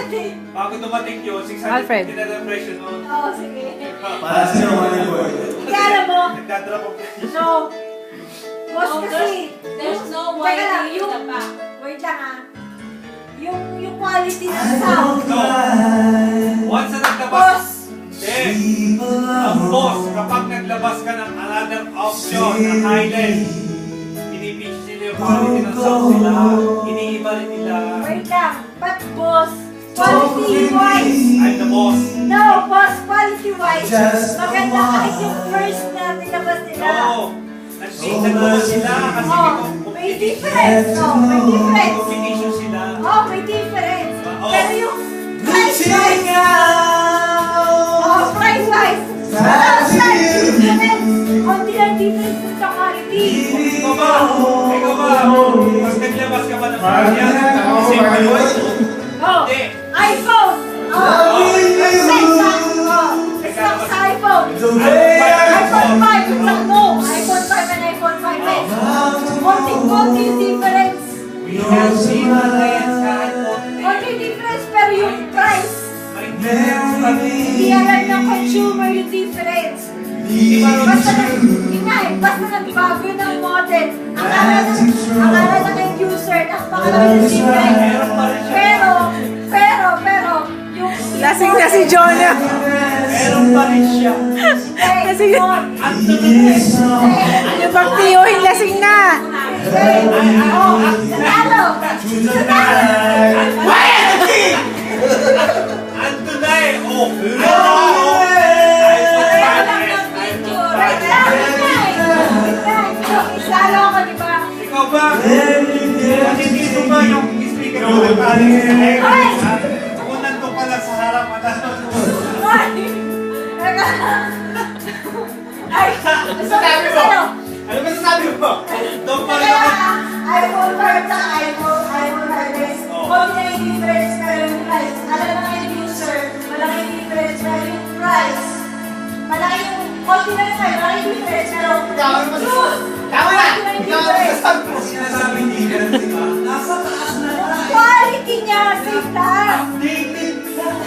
Bago dumating yun, 650 Alfred. na ng presyo nun. Oo, sige. Para sa mga boy. Kaya alam mo, Nagdadrop ang presyo. no. Boss kasi, There's no teka way lang, to use the back. wait lang ah. Yung quality ng sound. No. Once na naglabas, Boss, hindi. Ang boss, kapag naglabas ka ng another option na Highland, pinipitch nila yung quality ng sound nila. Iniiba rin nila. wait lang. But boss, quality-wise, I'm the boss. no, boss, quality-wise, maganda kahit yung first na nilabas nila. No. Naglabas sila kasi May difference. Oh, may difference. competition sila. Oh, may difference. Oh. Pero yung price-wise, oh, price-wise, konti lang difference sa quality. Ikaw ba? Ikaw ba? Mas naglabas ka ba ng variant? Same ba yun? Oh, Hindi. iPhone. Oh, stock sa iPhone. iPhone 5, it's like no. iPhone 5 and iPhone 5S. Konting-konti yung difference. We have seen the variants kahit konti. Konti difference, pero yung price, Maintindihan mo kami. hindi alam ng consumer yung difference. Basta nagbago ng model. Akala ng end user, napakalaki ng difference. Pero, yung... Lasing na si Jonah. Meron pa rin siya. Lasing na. Ang tunog Yung pagtiyuhin, lasing na. Nanalo! ang tunay. Oh. Isalo ako, di ba? Ikaw ba? Kasi dito ba yung speaker mo nagpaling sa Ay! kung nandun ka lang sa harap at Ay! Ay! Ano? ano ba sasabi mo? Doon pa rin Kaya, ako. iPhone 5 sa iPhone 5S. Konti na yung difference pero yung price. Alam na yung user, malaki yung difference pero yung price. Malaki yung, konti na yung price, malaki yung difference pero... Tama na! Konti na yung Ikaw ang difference. masasabi mo. Sinasabi hindi ka rin, di ba? Nasa taas na lang. Quality niya, safe taas. Updated.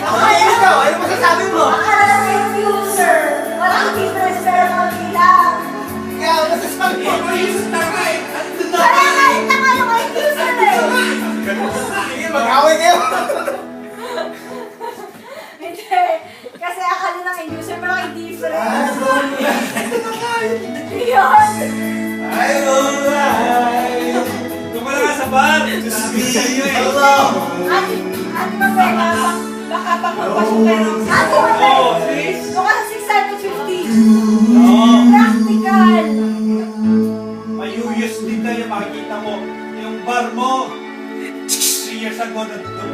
Ay, ikaw! Ano masasabi mo? Akala na yung user, malaking difference pero konti lang. Ikaw ang masasabi mo. Yung tanga eh. Andun na. Kaya nga yung tanga yung end user eh. Sige, mag-away kayo. Hindi. Kasi akala ng end user malaking difference. Yun. Ay, alright. Doon ka na nga sa bar. Sabi sa'yo eh. Hello. Ate Mabeka, baka pagpapasok kayo. Ate Oh, Mabeka, sis. mukha 650. Oh. Practical. Mayuyos dito yung makikita mo. Yung bar mo, 3 years ago, nandun